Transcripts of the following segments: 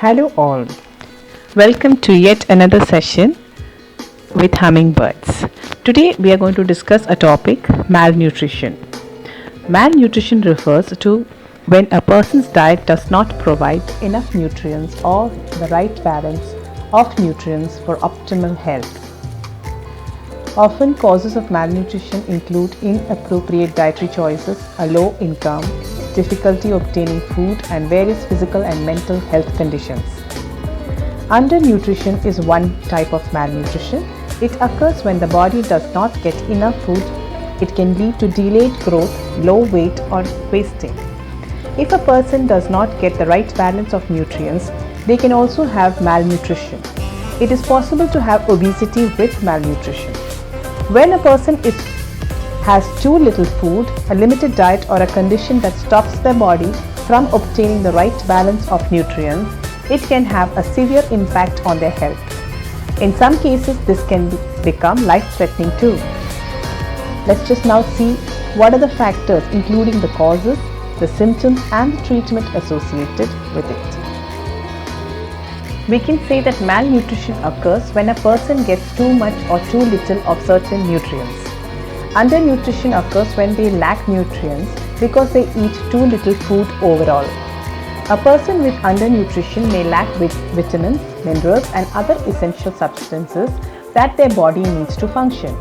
Hello, all. Welcome to yet another session with hummingbirds. Today, we are going to discuss a topic malnutrition. Malnutrition refers to when a person's diet does not provide enough nutrients or the right balance of nutrients for optimal health. Often, causes of malnutrition include inappropriate dietary choices, a low income, difficulty obtaining food, and various physical and mental health conditions. Undernutrition is one type of malnutrition. It occurs when the body does not get enough food. It can lead to delayed growth, low weight, or wasting. If a person does not get the right balance of nutrients, they can also have malnutrition. It is possible to have obesity with malnutrition. When a person has too little food, a limited diet, or a condition that stops their body from obtaining the right balance of nutrients, it can have a severe impact on their health. In some cases, this can become life-threatening too. Let's just now see what are the factors, including the causes, the symptoms, and the treatment associated with it. We can say that malnutrition occurs when a person gets too much or too little of certain nutrients. Undernutrition occurs when they lack nutrients because they eat too little food overall. A person with undernutrition may lack vitamins, minerals, and other essential substances that their body needs to function.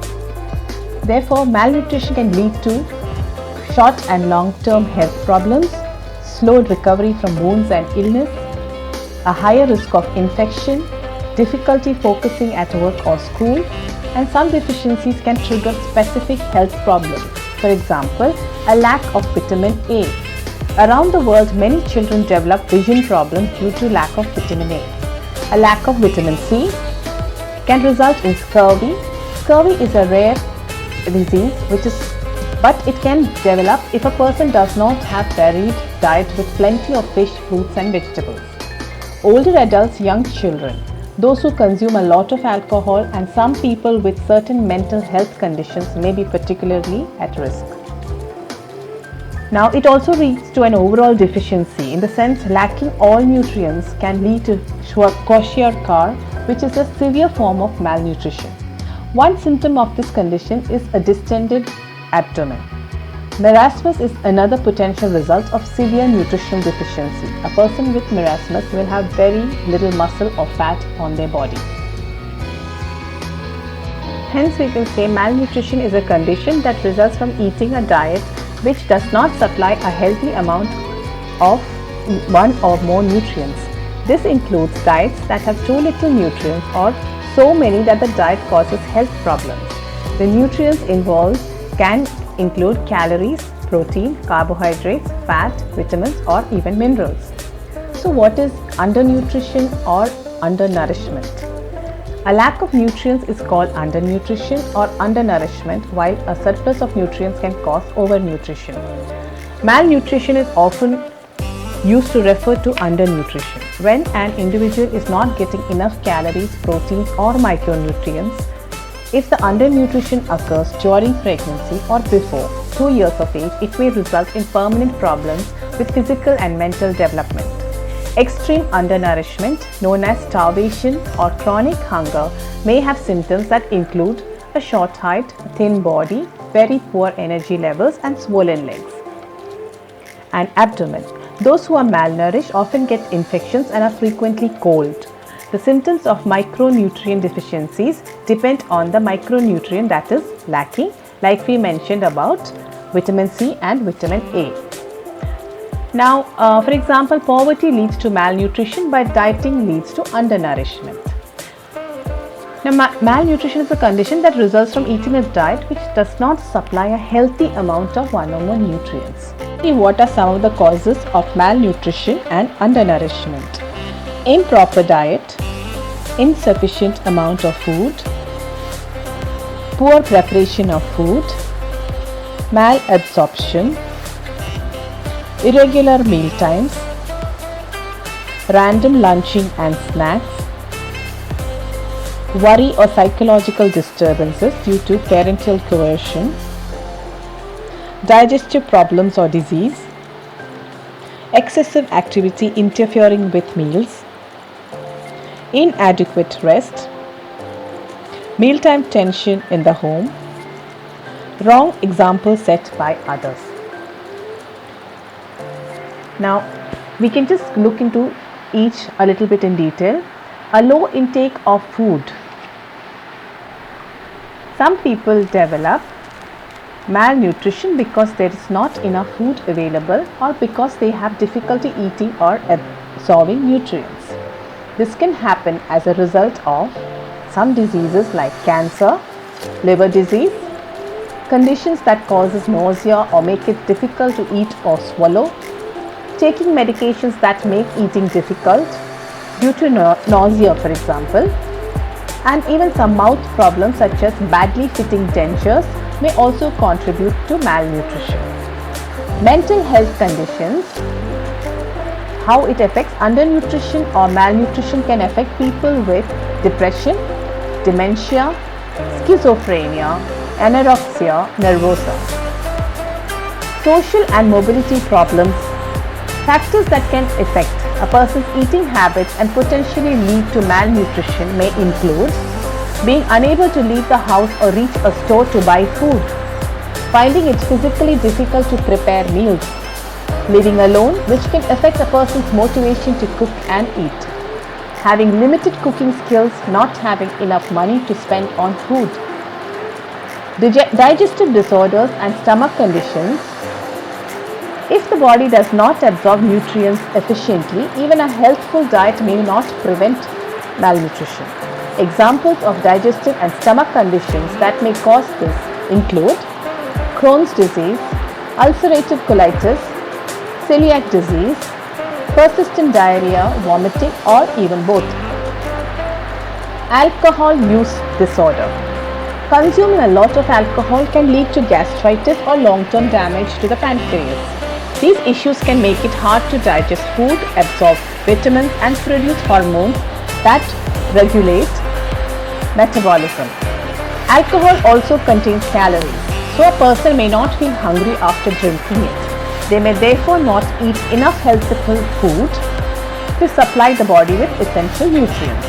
Therefore, malnutrition can lead to short and long-term health problems, slowed recovery from wounds and illness, a higher risk of infection, difficulty focusing at work or school, and some deficiencies can trigger specific health problems. For example, a lack of vitamin A. Around the world, many children develop vision problems due to lack of vitamin A. A lack of vitamin C can result in scurvy. Scurvy is a rare disease but it can develop if a person does not have varied diet with plenty of fish, fruits, and vegetables. Older adults, young children, those who consume a lot of alcohol, and some people with certain mental health conditions may be particularly at risk. Now, it also leads to an overall deficiency. In the sense, lacking all nutrients can lead to kwashiorkor, which is a severe form of malnutrition. One symptom of this condition is a distended abdomen. Marasmus is another potential result of severe nutritional deficiency. A person with marasmus will have very little muscle or fat on their body. Hence, we can say malnutrition is a condition that results from eating a diet which does not supply a healthy amount of one or more nutrients. This includes diets that have too little nutrients or so many that the diet causes health problems. The nutrients involved can include calories, protein, carbohydrates, fat, vitamins, or even minerals. So what is undernutrition or undernourishment? A lack of nutrients is called undernutrition or undernourishment, while a surplus of nutrients can cause overnutrition. Malnutrition is often used to refer to undernutrition. When an individual is not getting enough calories, proteins, or micronutrients, if the undernutrition occurs during pregnancy or before 2 years of age, it may result in permanent problems with physical and mental development. Extreme undernourishment, known as starvation or chronic hunger, may have symptoms that include a short height, a thin body, very poor energy levels, and swollen legs. And abdomen. Those who are malnourished often get infections and are frequently cold. The symptoms of micronutrient deficiencies depend on the micronutrient that is lacking, like we mentioned about vitamin C and vitamin A. Now, for example, poverty leads to malnutrition, but dieting leads to undernourishment. Now, malnutrition is a condition that results from eating a diet which does not supply a healthy amount of one or more nutrients. What are some of the causes of malnutrition and undernourishment? Improper diet, insufficient amount of food, poor preparation of food, malabsorption, irregular meal times, random lunching and snacks, worry or psychological disturbances due to parental coercion, digestive problems or disease, excessive activity interfering with meals, inadequate rest, mealtime tension in the home, wrong example set by others. Now, we can just look into each a little bit in detail. A low intake of food. Some people develop malnutrition because there is not enough food available or because they have difficulty eating or absorbing nutrients. This can happen as a result of some diseases like cancer, liver disease, conditions that causes nausea or make it difficult to eat or swallow, taking medications that make eating difficult due to nausea, for example, and even some mouth problems such as badly fitting dentures may also contribute to malnutrition. Mental health conditions, how it affects undernutrition or malnutrition can affect people with depression, dementia, schizophrenia, anorexia nervosa. Social and mobility problems, factors that can affect a person's eating habits and potentially lead to malnutrition may include being unable to leave the house or reach a store to buy food, finding it physically difficult to prepare meals, living alone, which can affect a person's motivation to cook and eat, having limited cooking skills, not having enough money to spend on food, digestive disorders and stomach conditions. If the body does not absorb nutrients efficiently, even a healthful diet may not prevent malnutrition. Examples of digestive and stomach conditions that may cause this include Crohn's disease, ulcerative colitis, celiac disease, persistent diarrhea, vomiting, or even both. Alcohol use disorder. Consuming a lot of alcohol can lead to gastritis or long-term damage to the pancreas. These issues can make it hard to digest food, absorb vitamins, and produce hormones that regulate metabolism. Alcohol also contains calories, so a person may not feel hungry after drinking it. They may therefore not eat enough healthful food to supply the body with essential nutrients.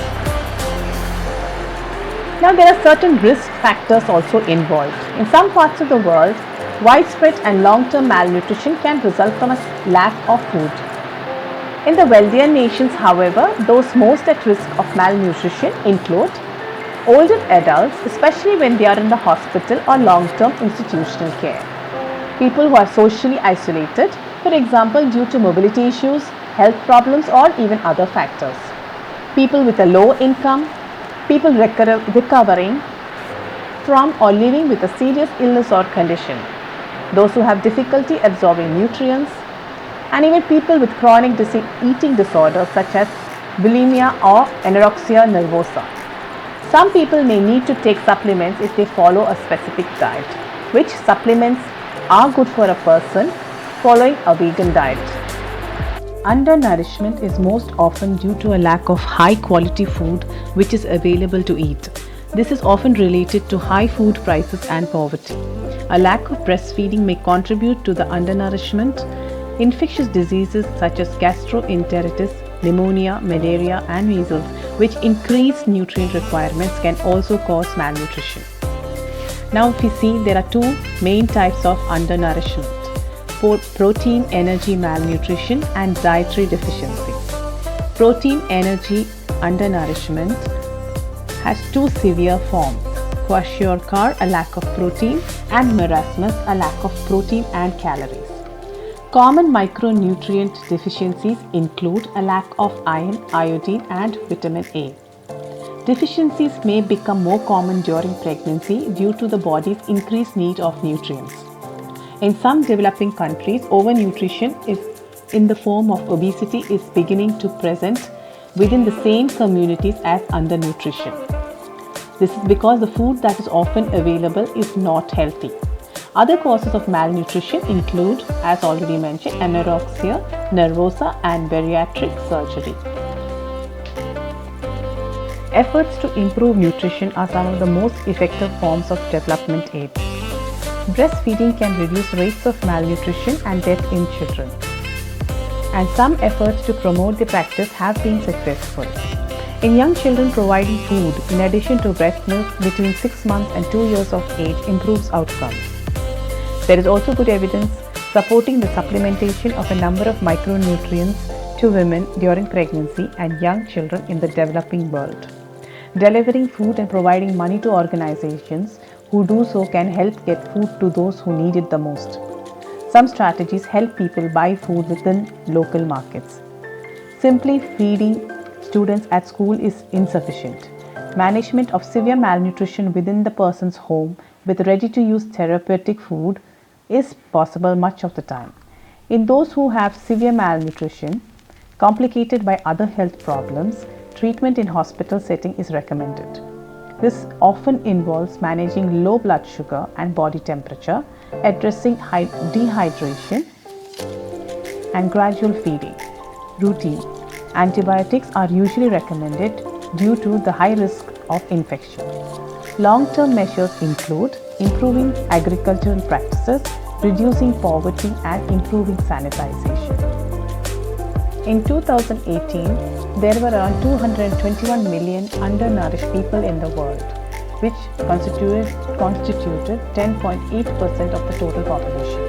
Now, there are certain risk factors also involved. In some parts of the world, widespread and long-term malnutrition can result from a lack of food. In the wealthier nations, however, those most at risk of malnutrition include older adults, especially when they are in the hospital or long-term institutional care, people who are socially isolated, for example due to mobility issues, health problems, or even other factors, people with a low income, people recovering from or living with a serious illness or condition, those who have difficulty absorbing nutrients, and even people with chronic eating disorders such as bulimia or anorexia nervosa. Some people may need to take supplements if they follow a specific diet. Which supplements are good for a person following a vegan diet? Undernourishment is most often due to a lack of high quality food which is available to eat. This is often related to high food prices and poverty. A lack of breastfeeding may contribute to the undernourishment. Infectious diseases such as gastroenteritis, pneumonia, malaria, and measles, which increase nutrient requirements, can also cause malnutrition. Now, if we see, there are two main types of undernourishment: protein energy malnutrition and dietary deficiency. Protein energy undernourishment has two severe forms: kwashiorkor, a lack of protein, and marasmus, a lack of protein and calories. Common micronutrient deficiencies include a lack of iron, iodine, and vitamin A. Deficiencies may become more common during pregnancy due to the body's increased need of nutrients. In some developing countries, overnutrition in the form of obesity is beginning to present within the same communities as undernutrition. This is because the food that is often available is not healthy. Other causes of malnutrition include, as already mentioned, anorexia nervosa and bariatric surgery. Efforts to improve nutrition are some of the most effective forms of development aid. Breastfeeding can reduce rates of malnutrition and death in children, and some efforts to promote the practice have been successful. In young children, providing food in addition to breast milk between 6 months and 2 years of age improves outcomes. There is also good evidence supporting the supplementation of a number of micronutrients to women during pregnancy and young children in the developing world. Delivering food and providing money to organizations who do so can help get food to those who need it the most. Some strategies help people buy food within local markets. Simply feeding students at school is insufficient. Management of severe malnutrition within the person's home with ready-to-use therapeutic food is possible much of the time. In those who have severe malnutrition, complicated by other health problems, treatment in hospital setting is recommended. This often involves managing low blood sugar and body temperature, addressing dehydration and gradual feeding. Routine. Antibiotics are usually recommended due to the high risk of infection. Long-term measures include improving agricultural practices, reducing poverty and improving sanitization. In 2018, there were around 221 million undernourished people in the world, which constituted 10.8% of the total population.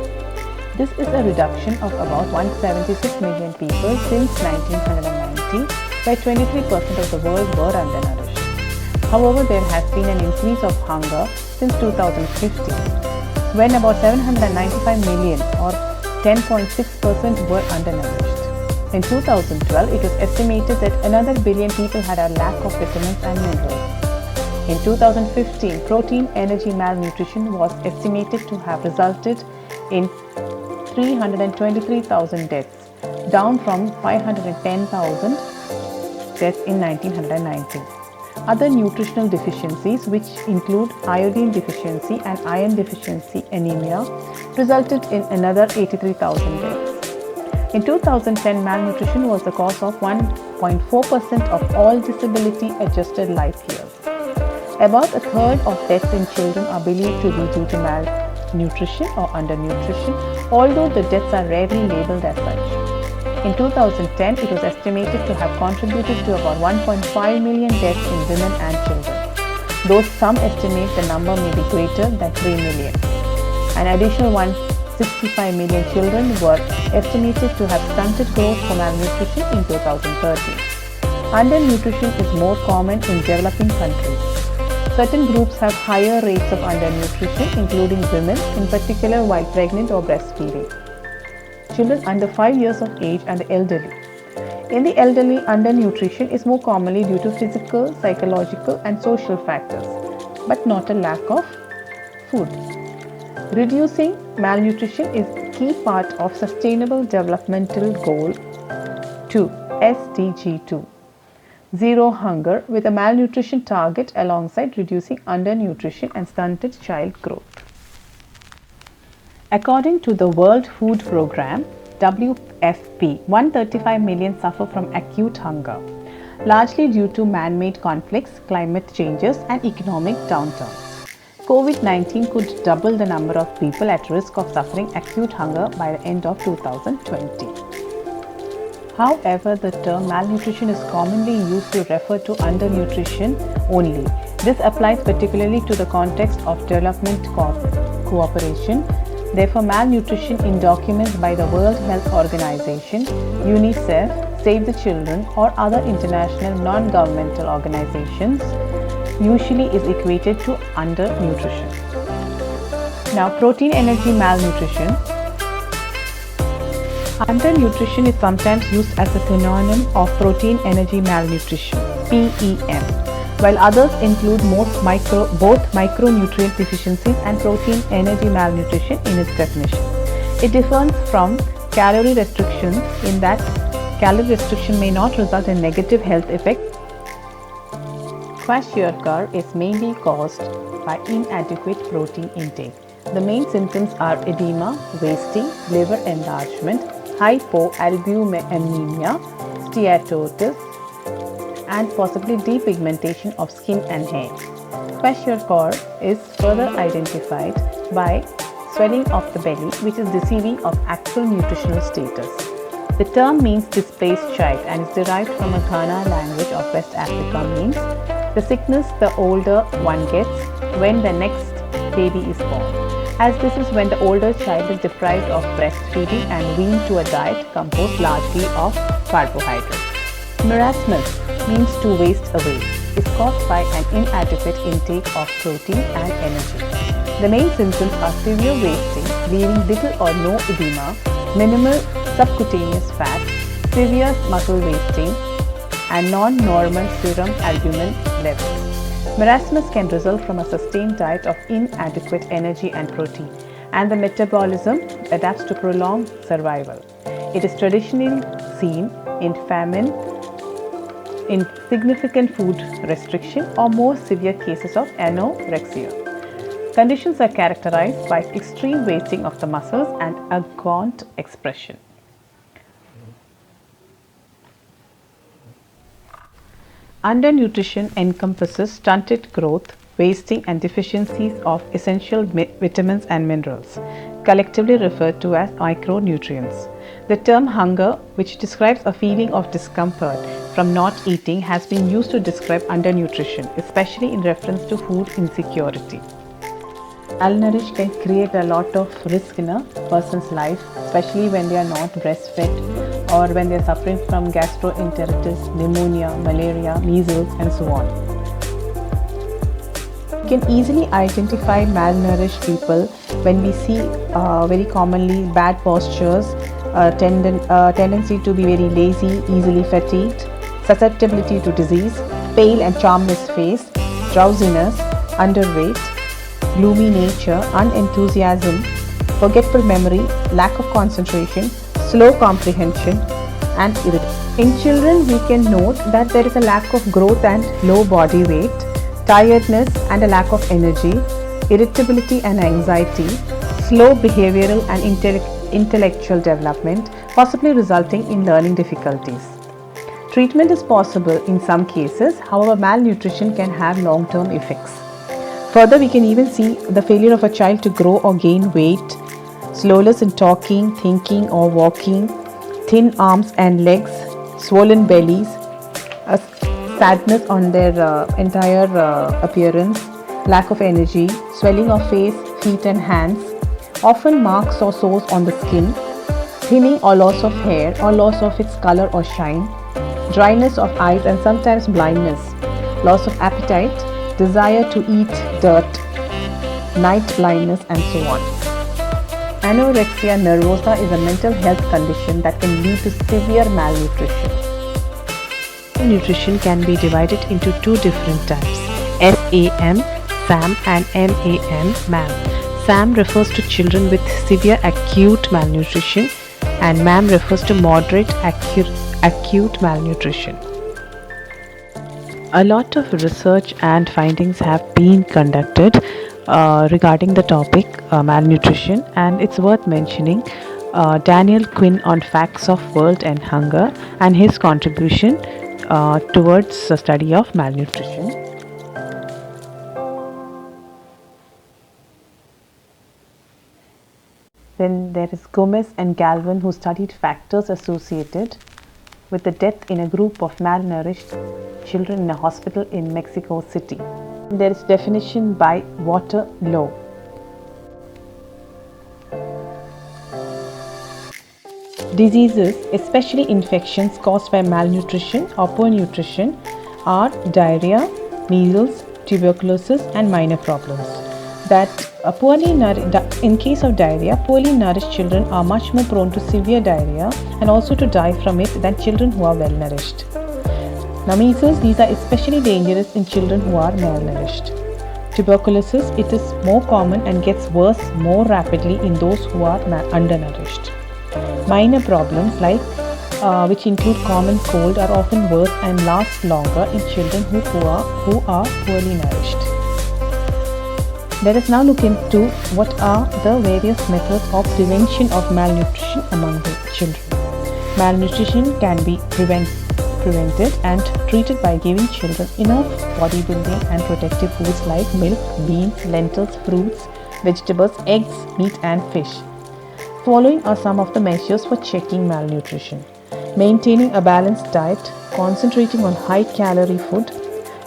This is a reduction of about 176 million people since 1990, where 23% of the world were undernourished. However, there has been an increase of hunger since 2015, when about 795 million or 10.6% were undernourished. In 2012, it was estimated that another billion people had a lack of vitamins and minerals. In 2015, protein energy malnutrition was estimated to have resulted in 323,000 deaths, down from 510,000 deaths in 1990. Other nutritional deficiencies, which include iodine deficiency and iron deficiency anemia, resulted in another 83,000 deaths. In 2010, malnutrition was the cause of 1.4% of all disability-adjusted life years. About a third of deaths in children are believed to be due to malnutrition or undernutrition, although the deaths are rarely labeled as such. In 2010, it was estimated to have contributed to about 1.5 million deaths in women and children, though some estimate the number may be greater than 3 million. An additional 165 million children were estimated to have stunted growth for malnutrition in 2013. Undernutrition is more common in developing countries. Certain groups have higher rates of undernutrition, including women, in particular while pregnant or breastfeeding, children under 5 years of age, and the elderly. In the elderly, undernutrition is more commonly due to physical, psychological, and social factors, but not a lack of food. Reducing malnutrition is a key part of Sustainable Developmental Goal 2, SDG 2. Zero hunger, with a malnutrition target alongside reducing undernutrition and stunted child growth. According to the World Food Programme, WFP, 135 million suffer from acute hunger, largely due to man-made conflicts, climate changes, and economic downturns. COVID-19 could double the number of people at risk of suffering acute hunger by the end of 2020. However, the term malnutrition is commonly used to refer to undernutrition only. This applies particularly to the context of development cooperation. Therefore, malnutrition in documents by the World Health Organization, UNICEF, Save the Children, or other international non-governmental organizations usually is equated to undernutrition. Now, protein energy malnutrition. Undernutrition is sometimes used as a synonym of protein energy malnutrition, PEM, while others include both micronutrient deficiencies and protein energy malnutrition in its definition. It differs from calorie restriction in that calorie restriction may not result in negative health effects. Kwashiorkor is mainly caused by inadequate protein intake. The main symptoms are edema, wasting, liver enlargement, hypoalbuminemia, steatosis, and possibly depigmentation of skin and hair. Kwashiorkor is further identified by swelling of the belly, which is deceiving of actual nutritional status. The term means displaced child and is derived from a Ghana language of West Africa, means the sickness the older one gets when the next baby is born, as this is when the older child is deprived of breastfeeding and weaned to a diet composed largely of carbohydrates. Marasmus means to waste away, is caused by an inadequate intake of protein and energy. The main symptoms are severe wasting, leaving little or no edema, minimal subcutaneous fat, severe muscle wasting, and non-normal serum albumin levels. Marasmus can result from a sustained diet of inadequate energy and protein, and the metabolism adapts to prolonged survival. It is traditionally seen in famine, in significant food restriction, or more severe cases of anorexia. Conditions are characterized by extreme wasting of the muscles and a gaunt expression. Undernutrition encompasses stunted growth, wasting and deficiencies of essential vitamins and minerals, collectively referred to as micronutrients. The term hunger, which describes a feeling of discomfort from not eating, has been used to describe undernutrition, especially in reference to food insecurity. Malnourished can create a lot of risk in a person's life, especially when they are not breastfed or when they are suffering from gastroenteritis, pneumonia, malaria, measles, and so on. You can easily identify malnourished people when we see very commonly bad postures, tendency to be very lazy, easily fatigued, susceptibility to disease, pale and charmless face, drowsiness, underweight, gloomy nature, unenthusiasm, forgetful memory, lack of concentration, slow comprehension, and irritability. In children, we can note that there is a lack of growth and low body weight, tiredness and a lack of energy, irritability and anxiety, slow behavioral and intellectual development, possibly resulting in learning difficulties. Treatment is possible in some cases, however, malnutrition can have long-term effects. Further, we can even see the failure of a child to grow or gain weight, slowness in talking, thinking, or walking, thin arms and legs, swollen bellies, a sadness on their entire appearance, lack of energy, swelling of face, feet, and hands, often marks or sores on the skin, thinning or loss of hair or loss of its color or shine, dryness of eyes and sometimes blindness, loss of appetite, desire to eat dirt, night blindness, and so on. Anorexia nervosa is a mental health condition that can lead to severe malnutrition. Nutrition can be divided into two different types: SAM, SAM, and MAM. SAM refers to children with severe acute malnutrition, and MAM refers to moderate acute malnutrition. A lot of research and findings have been conducted regarding the topic malnutrition, and it's worth mentioning Daniel Quinn on Facts of World and Hunger and his contribution towards the study of malnutrition. Then there is Gomez and Galvin, who studied factors associated with the death in a group of malnourished children in a hospital in Mexico City. There is definition by Waterlow. Diseases, especially infections caused by malnutrition or poor nutrition, are diarrhea, measles, tuberculosis, and minor problems. In case of diarrhea, poorly nourished children are much more prone to severe diarrhea and also to die from it than children who are well nourished. Now, measles, these are especially dangerous in children who are malnourished. Tuberculosis, it is more common and gets worse more rapidly in those who are undernourished. Minor problems which include common cold are often worse and last longer in children who are poorly nourished. Let us now look into what are the various methods of prevention of malnutrition among the children. Malnutrition can be prevented and treated by giving children enough bodybuilding and protective foods like milk, beans, lentils, fruits, vegetables, eggs, meat, and fish. Following are some of the measures for checking malnutrition: maintaining a balanced diet, concentrating on high calorie food,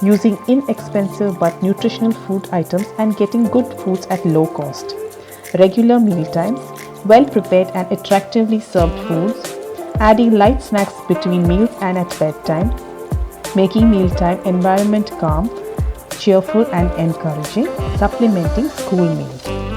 using inexpensive but nutritional food items, and getting good foods at low cost. Regular meal times, well prepared and attractively served foods, adding light snacks between meals and at bedtime, making mealtime environment calm, cheerful and encouraging, supplementing school meals.